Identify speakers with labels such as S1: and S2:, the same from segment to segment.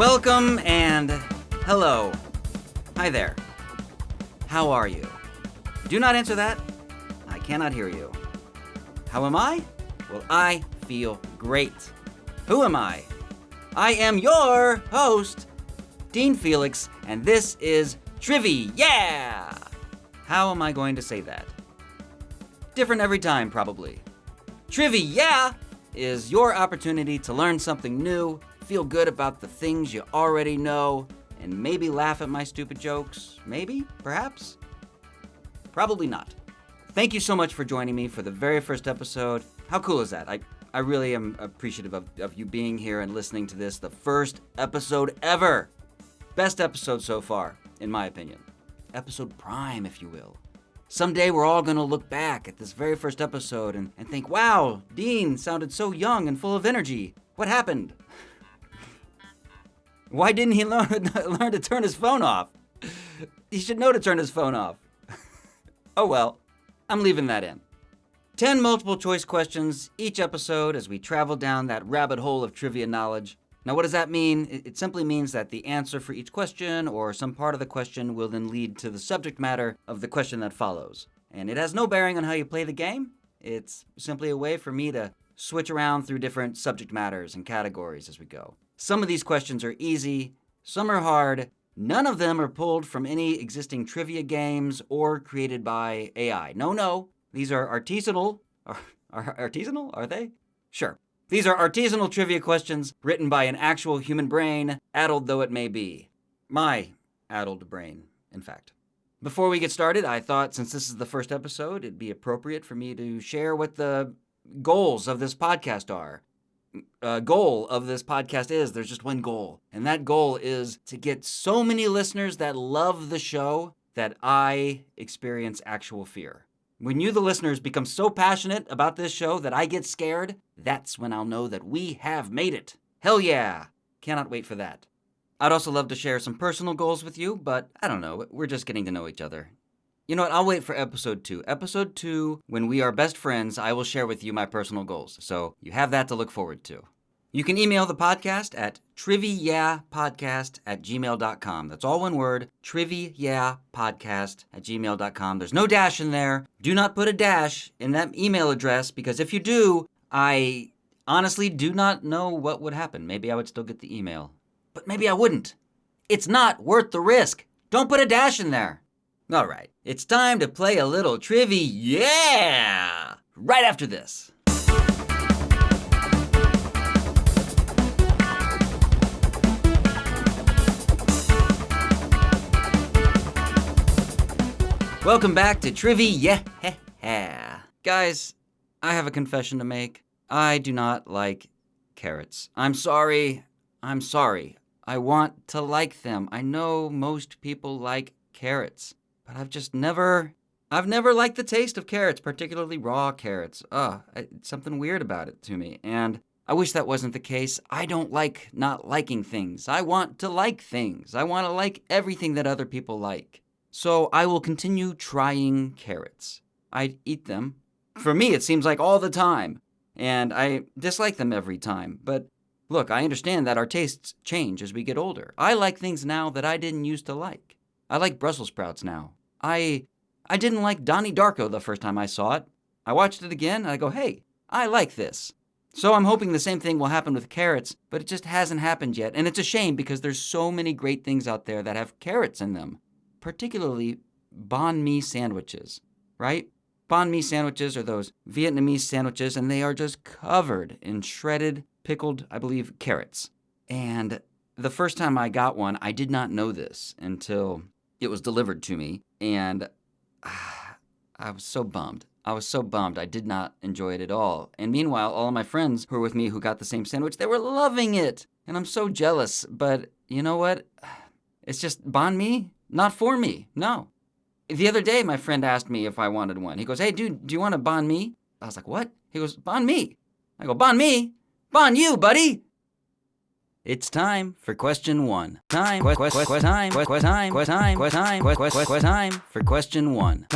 S1: Welcome and hello. Hi there. How are you? Do not answer that. I cannot hear you. How am I? Well, I feel great. Who am I? I am your host, Dean Felix, and this is TRIVI-yeah! How am I going to say that? Different every time, probably. TRIVI-yeah is your opportunity to learn something new, feel good about the things you already know, and maybe laugh at my stupid jokes. Maybe? Perhaps? Probably not. Thank you so much for joining me for the very first episode. How cool is that? I really am appreciative of you being here and listening to this, the first episode ever. Best episode so far, in my opinion. Episode prime, if you will. Someday we're all going to look back at this very first episode and think, wow, Dean sounded so young and full of energy. What happened? Why didn't he learn to turn his phone off? He should know to turn his phone off. Oh well, I'm leaving that in. 10 multiple choice questions each episode as we travel down that rabbit hole of trivia knowledge. Now what does that mean? It simply means that the answer for each question or some part of the question will then lead to the subject matter of the question that follows. And it has no bearing on how you play the game. It's simply a way for me to switch around through different subject matters and categories as we go. Some of these questions are easy, some are hard. None of them are pulled from any existing trivia games or created by AI. No, these are artisanal. Artisanal, are they? Sure. These are artisanal trivia questions written by an actual human brain, addled though it may be. My addled brain, in fact. Before we get started, I thought since this is the first episode, it'd be appropriate for me to share what the goals of this podcast are. Goal of this podcast is, there's just one goal, and that goal is to get so many listeners that love the show that I experience actual fear. When you, the listeners, become so passionate about this show that I get scared, that's when I'll know that we have made it. Hell yeah! Cannot wait for that. I'd also love to share some personal goals with you, but I don't know, we're just getting to know each other. You know what, I'll wait for episode 2. Episode 2, when we are best friends, I will share with you my personal goals. So you have that to look forward to. You can email the podcast at TRIVI-yeah-podcast@gmail.com. That's all one word, TRIVI-yeah-podcast@gmail.com. There's no dash in there. Do not put a dash in that email address, because if you do, I honestly do not know what would happen. Maybe I would still get the email, but maybe I wouldn't. It's not worth the risk. Don't put a dash in there. All right, it's time to play a little TRIVI-yeah! Right after this. Welcome back to TRIVI-yeah! Guys, I have a confession to make. I do not like carrots. I'm sorry. I want to like them. I know most people like carrots. But I've never liked the taste of carrots, particularly raw carrots. It's something weird about it to me. And I wish that wasn't the case. I don't like not liking things. I want to like things. I want to like everything that other people like. So I will continue trying carrots. I eat them. For me, it seems like all the time. And I dislike them every time. But look, I understand that our tastes change as we get older. I like things now that I didn't used to like. I like Brussels sprouts now. I didn't like Donnie Darko the first time I saw it. I watched it again, and I go, hey, I like this. So I'm hoping the same thing will happen with carrots, but it just hasn't happened yet. And it's a shame because there's so many great things out there that have carrots in them, particularly Báhn Mi sandwiches, right? Báhn Mi sandwiches are those Vietnamese sandwiches, and they are just covered in shredded, pickled, I believe, carrots. And the first time I got one, I did not know this until it was delivered to me, and I was so bummed. I did not enjoy it at all. And meanwhile, all of my friends who were with me who got the same sandwich, they were loving it. And I'm so jealous. But you know what? It's just Báhn Mi, not for me. No. The other day, my friend asked me if I wanted one. He goes, hey, dude, do you want a Báhn Mi? I was like, what? He goes, Báhn Mi. I go, Báhn Mi? Báhn you, buddy. It's time for question 1. Time for question 1. Time for question 1.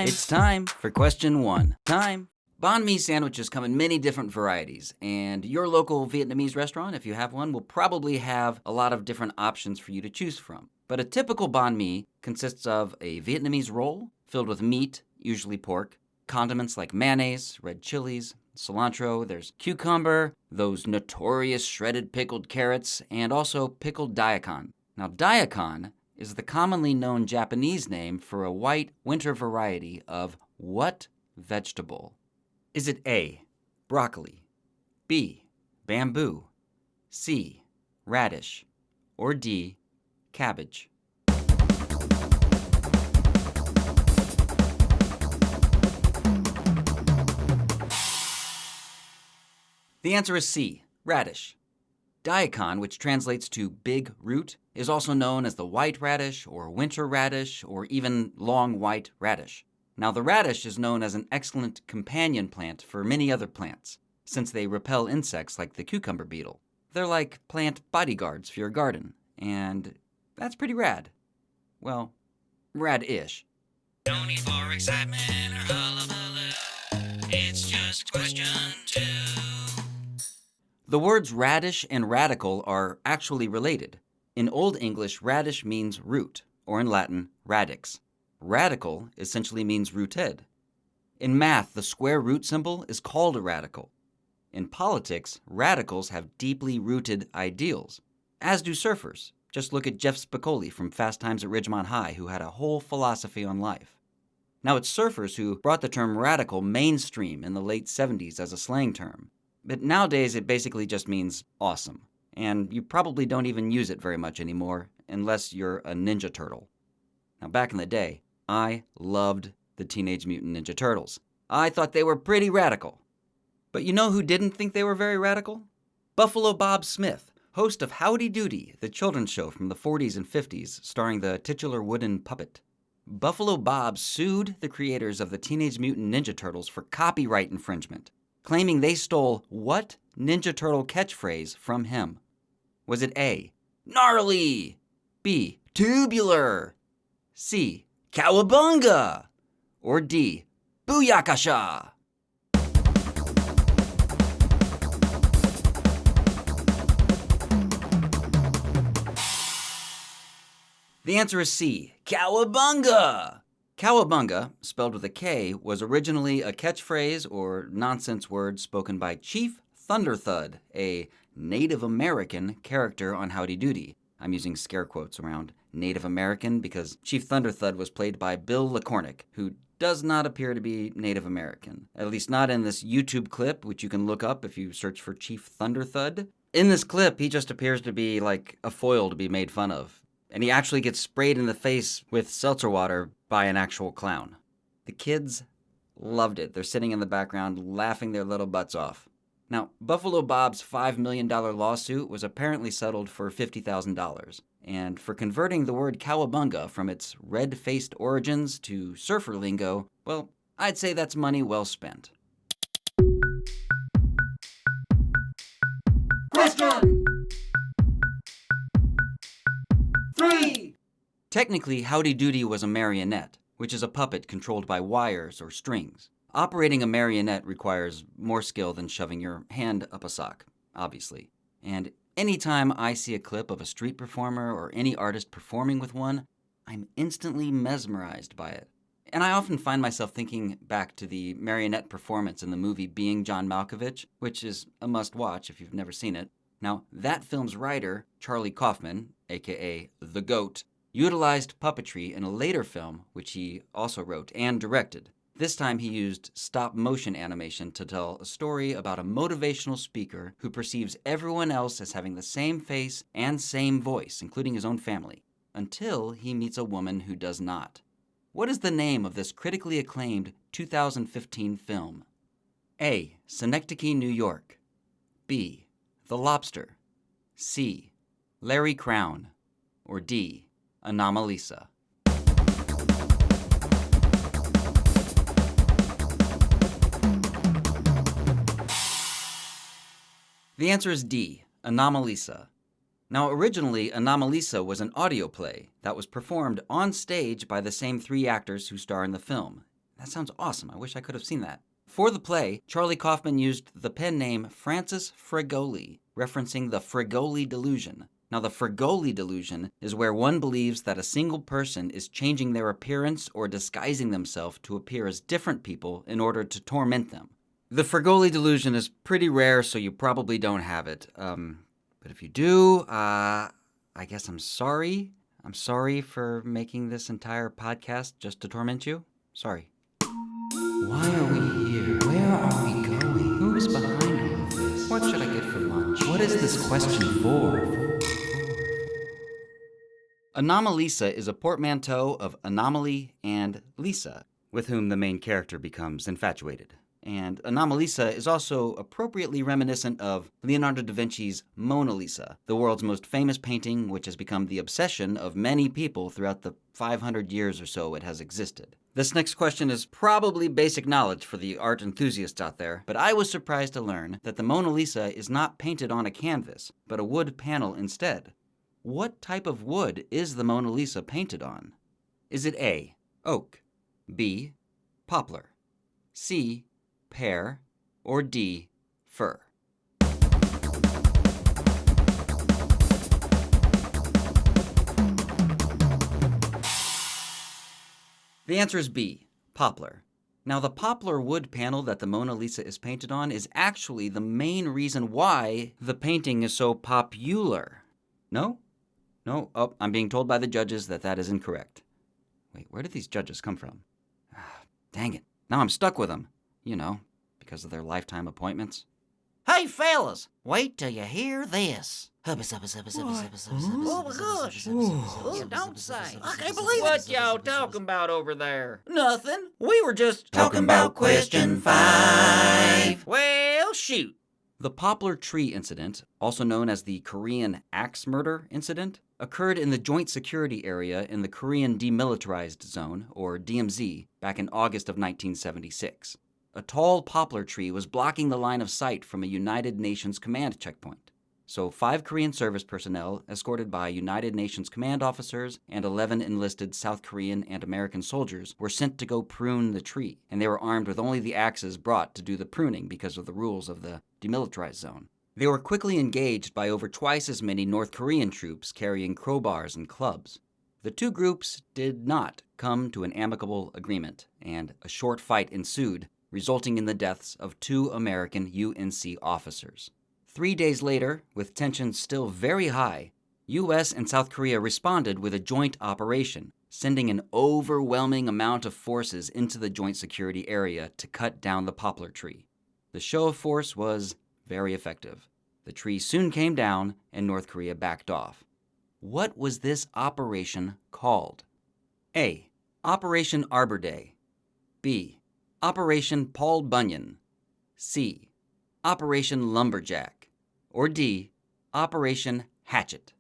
S1: It's time for question 1. Báhn Mi sandwiches come in many different varieties, and your local Vietnamese restaurant, if you have one, will probably have a lot of different options for you to choose from. But a typical banh mi consists of a Vietnamese roll filled with meat, usually pork, condiments like mayonnaise, red chilies, cilantro, there's cucumber, those notorious shredded pickled carrots, and also pickled daikon. Now, daikon is the commonly known Japanese name for a white winter variety of what vegetable? Is it A, broccoli, B, bamboo, C, radish, or D, cabbage? The answer is C, radish. Daikon, which translates to big root, is also known as the white radish or winter radish or even long white radish. Now, the radish is known as an excellent companion plant for many other plants, since they repel insects like the cucumber beetle. They're like plant bodyguards for your garden, and that's pretty rad. Well, rad-ish.
S2: No need for excitement or hullabaloo. It's just question 2.
S1: The words radish and radical are actually related. In Old English, radish means root, or in Latin, radix. Radical essentially means rooted. In math, the square root symbol is called a radical. In politics, radicals have deeply rooted ideals, as do surfers. Just look at Jeff Spicoli from Fast Times at Ridgemont High, who had a whole philosophy on life. Now, it's surfers who brought the term radical mainstream in the late 70s as a slang term. But nowadays, it basically just means awesome. And you probably don't even use it very much anymore, unless you're a Ninja Turtle. Now, back in the day, I loved the Teenage Mutant Ninja Turtles. I thought they were pretty radical. But you know who didn't think they were very radical? Buffalo Bob Smith, host of Howdy Doody, the children's show from the 40s and 50s, starring the titular wooden puppet. Buffalo Bob sued the creators of the Teenage Mutant Ninja Turtles for copyright infringement, claiming they stole what Ninja Turtle catchphrase from him? Was it A, gnarly, B, tubular, C, cowabunga, or D, booyakasha? The answer is C, cowabunga. Cowabunga, spelled with a K, was originally a catchphrase or nonsense word spoken by Chief Thunderthud, a Native American character on Howdy Doody. I'm using scare quotes around Native American because Chief Thunderthud was played by Bill LaCornick, who does not appear to be Native American. At least not in this YouTube clip, which you can look up if you search for Chief Thunderthud. In this clip, he just appears to be like a foil to be made fun of. And he actually gets sprayed in the face with seltzer water by an actual clown. The kids loved it. They're sitting in the background laughing their little butts off. Now, Buffalo Bob's $5 million lawsuit was apparently settled for $50,000. And for converting the word cowabunga from its red-faced origins to surfer lingo, well, I'd say that's money well spent. Question 3! Technically, Howdy Doody was a marionette, which is a puppet controlled by wires or strings. Operating a marionette requires more skill than shoving your hand up a sock, obviously. And anytime I see a clip of a street performer or any artist performing with one, I'm instantly mesmerized by it. And I often find myself thinking back to the marionette performance in the movie Being John Malkovich, which is a must-watch if you've never seen it. Now, that film's writer, Charlie Kaufman, aka The Goat, utilized puppetry in a later film, which he also wrote and directed. This time he used stop-motion animation to tell a story about a motivational speaker who perceives everyone else as having the same face and same voice, including his own family, until he meets a woman who does not. What is the name of this critically acclaimed 2015 film? A. Synecdoche, New York. B. The Lobster. C. Larry Crown. Or D. Anomalisa. The answer is D, Anomalisa. Now, originally, Anomalisa was an audio play that was performed on stage by the same 3 actors who star in the film. That sounds awesome. I wish I could have seen that. For the play, Charlie Kaufman used the pen name Francis Fregoli, referencing the Fregoli delusion. Now, the Fregoli delusion is where one believes that a single person is changing their appearance or disguising themselves to appear as different people in order to torment them. The Fregoli delusion is pretty rare, so you probably don't have it. But if you do, I guess I'm sorry. I'm sorry for making this entire podcast just to torment you. Sorry. Why are we here? Where are we going? Who is behind all of this? What should I get for lunch? What is this question for? Anomalisa is a portmanteau of anomaly and Lisa, with whom the main character becomes infatuated. And Anomalisa is also appropriately reminiscent of Leonardo da Vinci's Mona Lisa, the world's most famous painting, which has become the obsession of many people throughout the 500 years or so it has existed. This next question is probably basic knowledge for the art enthusiasts out there, but I was surprised to learn that the Mona Lisa is not painted on a canvas, but a wood panel instead. What type of wood is the Mona Lisa painted on? Is it A, oak, B, poplar, C, pear, or D, fir? The answer is B, poplar. Now, the poplar wood panel that the Mona Lisa is painted on is actually the main reason why the painting is so popular. No? No? Oh, I'm being told by the judges that that is incorrect. Wait, where did these judges come from? Dang it. Now I'm stuck with them. You know, because of their lifetime appointments.
S3: Hey, fellas, wait till you hear this.
S2: Oh my gosh.
S3: You don't say. I can't believe it.
S1: What y'all talking about over there?
S3: Nothing. We were just
S2: Talking about question 5.
S3: Well, shoot.
S1: The poplar tree incident, also known as the Korean axe murder incident, occurred in the Joint Security Area in the Korean Demilitarized Zone, or DMZ, back in August of 1976. A tall poplar tree was blocking the line of sight from a United Nations command checkpoint. So 5 Korean service personnel, escorted by United Nations command officers and 11 enlisted South Korean and American soldiers, were sent to go prune the tree, and they were armed with only the axes brought to do the pruning because of the rules of the demilitarized zone. They were quickly engaged by over twice as many North Korean troops carrying crowbars and clubs. The two groups did not come to an amicable agreement, and a short fight ensued, resulting in the deaths of 2 American UNC officers. 3 days later, with tensions still very high, U.S. and South Korea responded with a joint operation, sending an overwhelming amount of forces into the joint security area to cut down the poplar tree. The show of force was very effective. The tree soon came down, and North Korea backed off. What was this operation called? A. Operation Arbor Day. B. Operation Paul Bunyan. C. Operation Lumberjack. Or D. Operation Hatchet.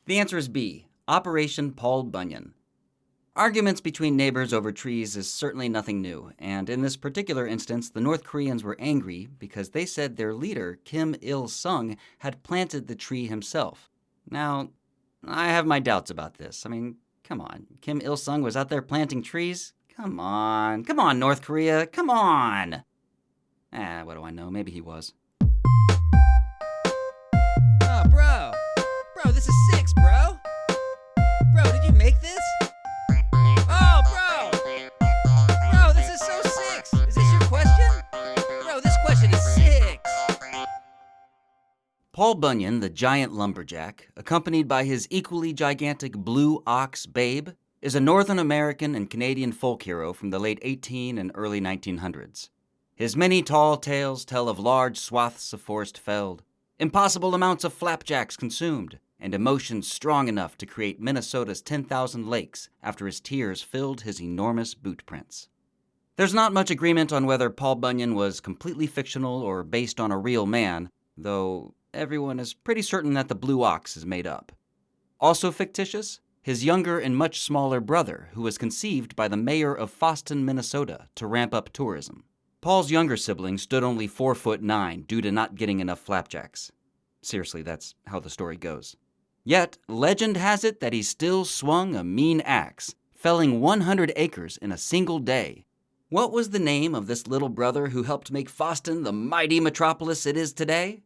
S1: The answer is B. Operation Paul Bunyan. Arguments between neighbors over trees is certainly nothing new, and in this particular instance, the North Koreans were angry because they said their leader, Kim Il-sung, had planted the tree himself. Now, I have my doubts about this. I mean, come on. Kim Il-sung was out there planting trees? Come on, North Korea, come on! What do I know? Maybe he was.
S3: Oh, bro. Bro, this is 6, bro. Bro, did you make this? Oh, bro. Bro, this is so 6. Is this your question? Bro, this question is 6.
S1: Paul Bunyan, the giant lumberjack, accompanied by his equally gigantic blue ox Babe, is a Northern American and Canadian folk hero from the late 18 and early 1900s. His many tall tales tell of large swaths of forest felled, impossible amounts of flapjacks consumed, and emotions strong enough to create Minnesota's 10,000 lakes after his tears filled his enormous boot prints. There's not much agreement on whether Paul Bunyan was completely fictional or based on a real man, though everyone is pretty certain that the blue ox is made up. Also fictitious, his younger and much smaller brother, who was conceived by the mayor of Fosston, Minnesota, to ramp up tourism. Paul's younger sibling stood only 4'9" due to not getting enough flapjacks. Seriously, that's how the story goes. Yet, legend has it that he still swung a mean axe, felling 100 acres in a single day. What was the name of this little brother who helped make Foston the mighty metropolis it is today?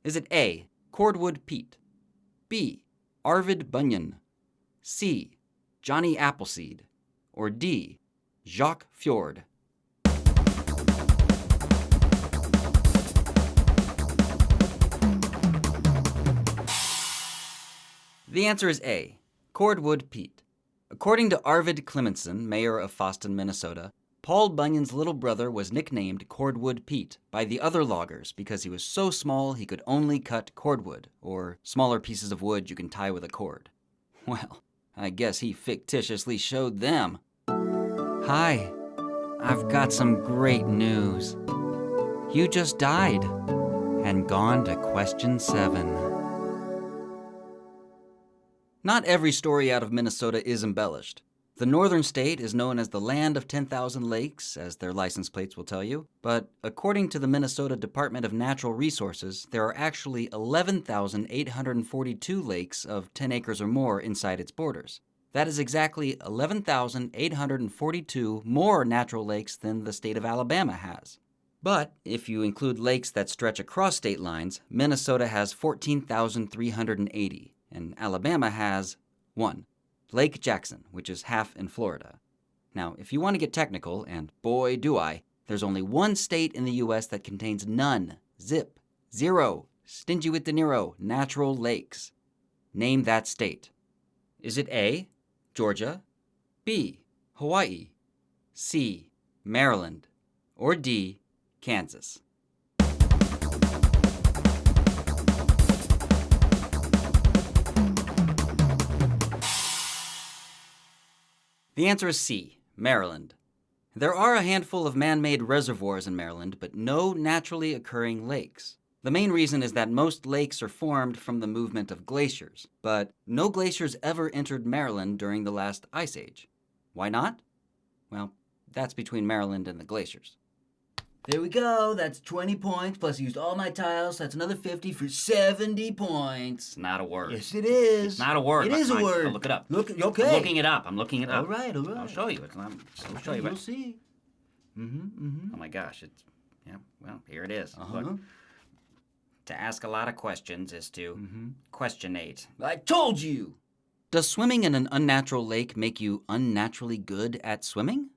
S1: Is it A, Cordwood Pete, B, Arvid Bunyan, C, Johnny Appleseed, or D, Jacques Fjord? The answer is A, Cordwood Pete. According to Arvid Clemenson, mayor of Foston, Minnesota, Paul Bunyan's little brother was nicknamed Cordwood Pete by the other loggers because he was so small he could only cut cordwood, or smaller pieces of wood you can tie with a cord. Well, I guess he fictitiously showed them. Hi, I've got some great news. You just died and gone to question 7. Not every story out of Minnesota is embellished. The northern state is known as the land of 10,000 lakes, as their license plates will tell you, but according to the Minnesota Department of Natural Resources, there are actually 11,842 lakes of 10 acres or more inside its borders. That is exactly 11,842 more natural lakes than the state of Alabama has. But if you include lakes that stretch across state lines, Minnesota has 14,380, and Alabama has 1. Lake Jackson, which is half in Florida. Now, if you want to get technical, and boy do I, there's only one state in the U.S. that contains none, zip, zero, stingy with De Niro, natural lakes. Name that state. Is it A, Georgia, B, Hawaii, C, Maryland, or D, Kansas? The answer is C, Maryland. There are a handful of man-made reservoirs in Maryland, but no naturally occurring lakes. The main reason is that most lakes are formed from the movement of glaciers, but no glaciers ever entered Maryland during the last ice age. Why not? Well, that's between Maryland and the glaciers. There we go, that's 20 points, plus I used all my tiles, so that's another 50 for 70 points. Not a word.
S3: Yes, it is.
S1: It's not a word.
S3: It is a word.
S1: I'll look it up.
S3: Okay.
S1: I'm looking it up. I'm looking it up.
S3: All right.
S1: I'll show you. I'll show you.
S3: You'll see.
S1: Oh my gosh, well, here it is. Look. To ask a lot of questions is to questionate.
S3: I told you!
S1: Does swimming in an unnatural lake make you unnaturally good at swimming?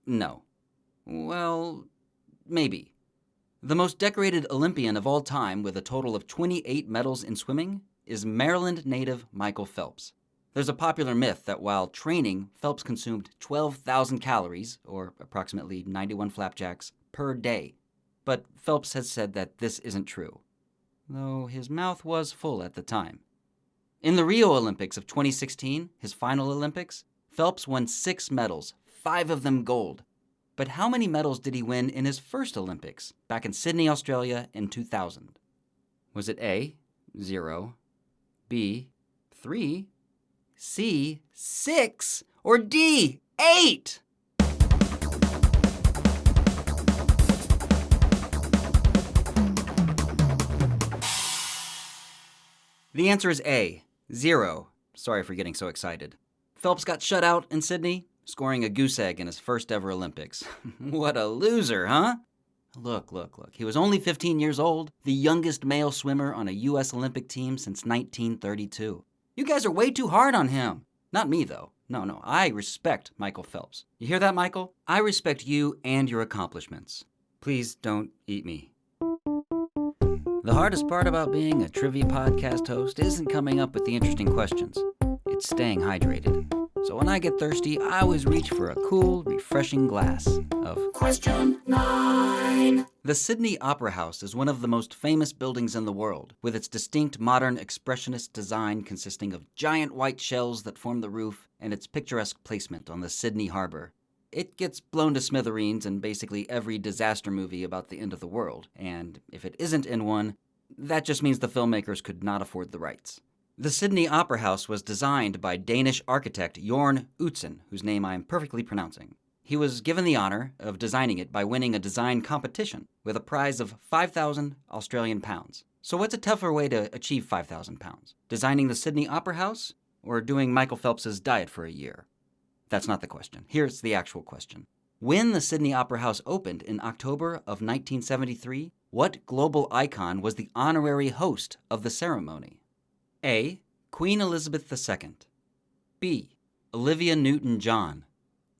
S1: No. Well, maybe. The most decorated Olympian of all time with a total of 28 medals in swimming is Maryland native Michael Phelps. There's a popular myth that while training, Phelps consumed 12,000 calories, or approximately 91 flapjacks, per day. But Phelps has said that this isn't true, though his mouth was full at the time. In the Rio Olympics of 2016, his final Olympics, Phelps won 6 medals, 5 of them gold. But how many medals did he win in his first Olympics, back in Sydney, Australia in 2000? Was it A, 0, B, 3, C, 6, or D, 8? The answer is A, 0. Sorry for getting so excited. Phelps got shut out in Sydney, scoring a goose egg in his first ever Olympics. What a loser, huh? Look. He was only 15 years old, the youngest male swimmer on a U.S. Olympic team since 1932. You guys are way too hard on him. Not me, though. No, I respect Michael Phelps. You hear that, Michael? I respect you and your accomplishments. Please don't eat me. The hardest part about being a trivia podcast host isn't coming up with the interesting questions. It's staying hydrated. So when I get thirsty, I always reach for a cool, refreshing glass of Question 9. The Sydney Opera House is one of the most famous buildings in the world, with its distinct modern expressionist design consisting of giant white shells that form the roof and its picturesque placement on the Sydney Harbor. It gets blown to smithereens in basically every disaster movie about the end of the world, and if it isn't in one, that just means the filmmakers could not afford the rights. The Sydney Opera House was designed by Danish architect Jorn Utzon, whose name I am perfectly pronouncing. He was given the honor of designing it by winning a design competition with a prize of 5,000 Australian pounds. So what's a tougher way to achieve 5,000 pounds? Designing the Sydney Opera House or doing Michael Phelps's diet for a year? That's not the question. Here's the actual question. When the Sydney Opera House opened in October of 1973, what global icon was the honorary host of the ceremony? A. Queen Elizabeth II. B. Olivia Newton-John.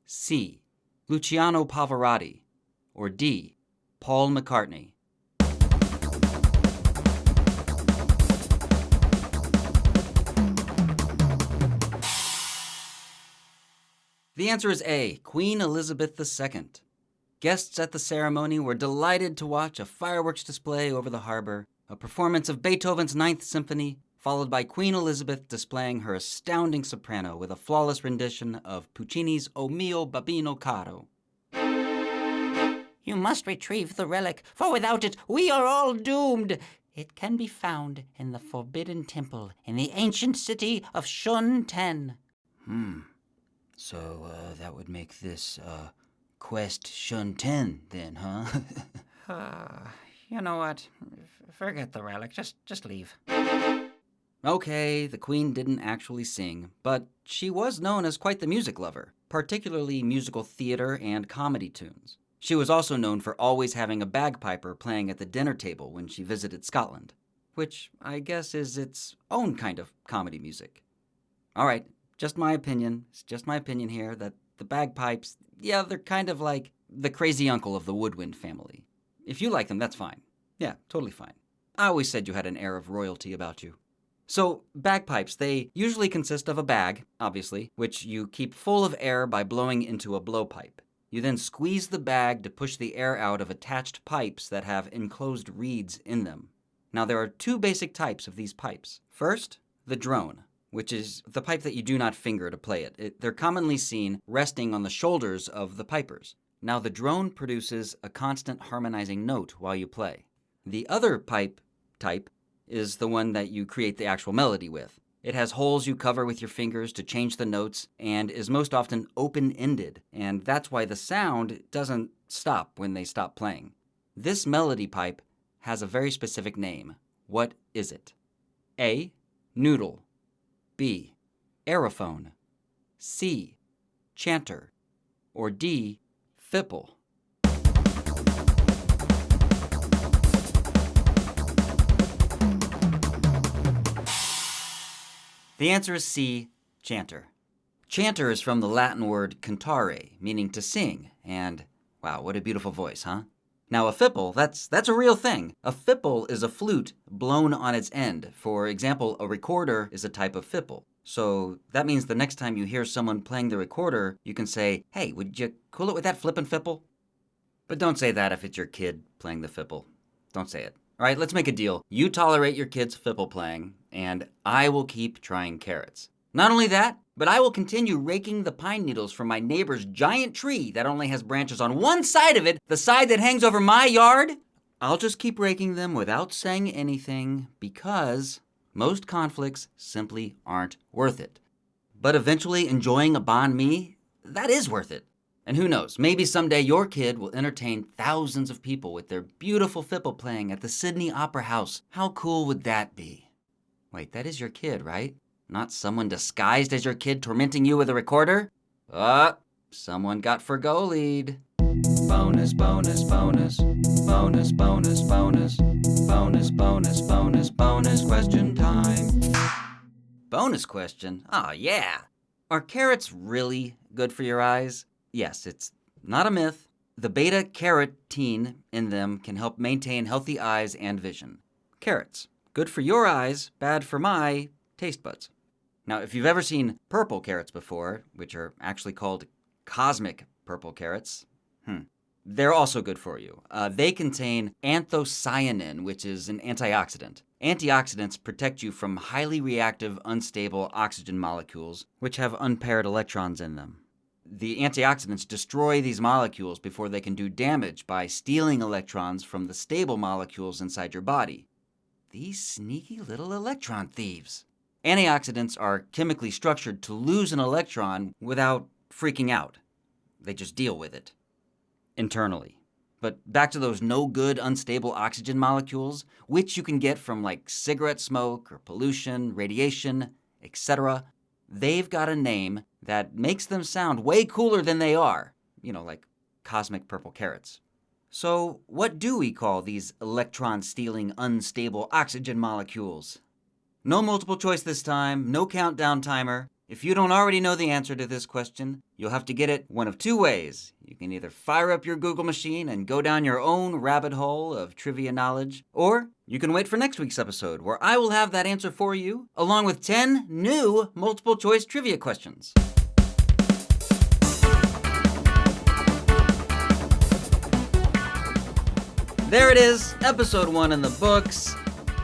S1: C. Luciano Pavarotti. Or D. Paul McCartney. The answer is A, Queen Elizabeth II. Guests at the ceremony were delighted to watch a fireworks display over the harbor, a performance of Beethoven's Ninth Symphony, followed by Queen Elizabeth displaying her astounding soprano with a flawless rendition of Puccini's O mio babbino caro.
S4: You must retrieve the relic, for without it we are all doomed. It can be found in the Forbidden Temple in the ancient city of Shun-Ten.
S1: So, that would make this, Quest Shun-Ten then, huh?
S4: You know what? Forget the relic. Just leave.
S1: Okay, the Queen didn't actually sing, but she was known as quite the music lover, particularly musical theater and comedy tunes. She was also known for always having a bagpiper playing at the dinner table when she visited Scotland, which I guess is its own kind of comedy music. All right, just my opinion. It's just my opinion here that the bagpipes, yeah, they're kind of like the crazy uncle of the woodwind family. If you like them, that's fine. Yeah, totally fine. I always said you had an air of royalty about you. So, bagpipes, they usually consist of a bag, obviously, which you keep full of air by blowing into a blowpipe. You then squeeze the bag to push the air out of attached pipes that have enclosed reeds in them. Now, there are two basic types of these pipes. First, the drone, which is the pipe that you do not finger to play it. They're commonly seen resting on the shoulders of the pipers. Now, the drone produces a constant harmonizing note while you play. The other pipe type is the one that you create the actual melody with. It has holes you cover with your fingers to change the notes and is most often open-ended, and that's why the sound doesn't stop when they stop playing. This melody pipe has a very specific name. What is it? A. Noodle. B. Aerophone. C. Chanter. Or D. Fipple. The answer is C. Chanter. Chanter is from the Latin word cantare, meaning to sing, and wow, what a beautiful voice, huh? Now, a fipple, that's a real thing. A fipple is a flute blown on its end. For example, a recorder is a type of fipple. So that means the next time you hear someone playing the recorder, you can say, "Hey, would you cool it with that flippin' fipple?" But don't say that if it's your kid playing the fipple. Don't say it. All right, let's make a deal. You tolerate your kid's fipple playing, and I will keep trying carrots. Not only that, but I will continue raking the pine needles from my neighbor's giant tree that only has branches on one side of it, the side that hangs over my yard. I'll just keep raking them without saying anything because most conflicts simply aren't worth it. But eventually enjoying a Báhn Mi, that is worth it. And who knows, maybe someday your kid will entertain thousands of people with their beautiful fipple playing at the Sydney Opera House. How cool would that be? Wait, that is your kid, right? Not someone disguised as your kid tormenting you with a recorder? Someone got Fergolied. Bonus, bonus, bonus. Bonus, bonus, bonus. Bonus, bonus, bonus, bonus question time. Bonus question? Oh, yeah. Are carrots really good for your eyes? Yes, it's not a myth. The beta-carotene in them can help maintain healthy eyes and vision. Carrots, good for your eyes, bad for my taste buds. Now, if you've ever seen purple carrots before, which are actually called cosmic purple carrots, they're also good for you. They contain anthocyanin, which is an antioxidant. Antioxidants protect you from highly reactive, unstable oxygen molecules, which have unpaired electrons in them. The antioxidants destroy these molecules before they can do damage by stealing electrons from the stable molecules inside your body. These sneaky little electron thieves. Antioxidants are chemically structured to lose an electron without freaking out. They just deal with it internally. But back to those no good, unstable oxygen molecules, which you can get from like cigarette smoke or pollution, radiation, etc. They've got a name that makes them sound way cooler than they are. Like cosmic purple carrots. So, what do we call these electron-stealing, unstable oxygen molecules? No multiple choice this time, no countdown timer. If you don't already know the answer to this question, you'll have to get it one of two ways. You can either fire up your Google machine and go down your own rabbit hole of trivia knowledge, or you can wait for next week's episode where I will have that answer for you, along with 10 new multiple choice trivia questions. There it is, episode 1 in the books.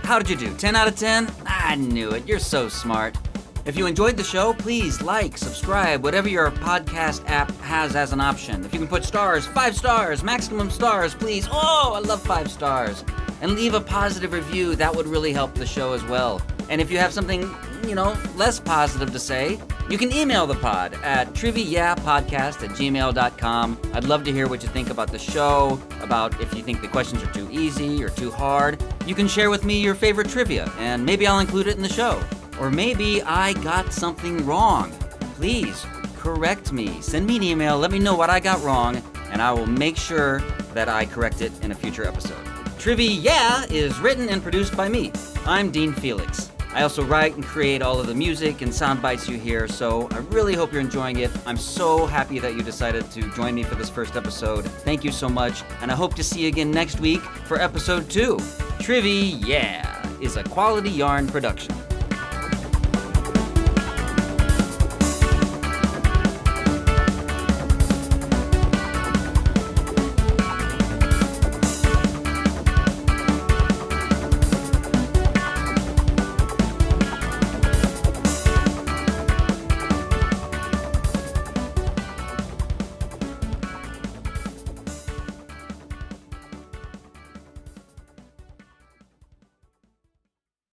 S1: How did you do? 10 out of 10? I knew it. You're so smart. If you enjoyed the show, please like, subscribe, whatever your podcast app has as an option. If you can put stars, 5 stars, maximum stars, please. Oh, I love 5 stars. And leave a positive review. That would really help the show as well. And if you have something, less positive to say, you can email the pod at TRIVI-yeah-podcast@gmail.com. I'd love to hear what you think about the show, about if you think the questions are too easy or too hard. You can share with me your favorite trivia, and maybe I'll include it in the show. Or maybe I got something wrong. Please correct me. Send me an email, let me know what I got wrong, and I will make sure that I correct it in a future episode. TRIVI-yeah is written and produced by me. I'm Dean Felix. I also write and create all of the music and sound bites you hear, so I really hope you're enjoying it. I'm so happy that you decided to join me for this first episode. Thank you so much, and I hope to see you again next week for episode 2. TRIVI-yeah is a Quality Yarn production.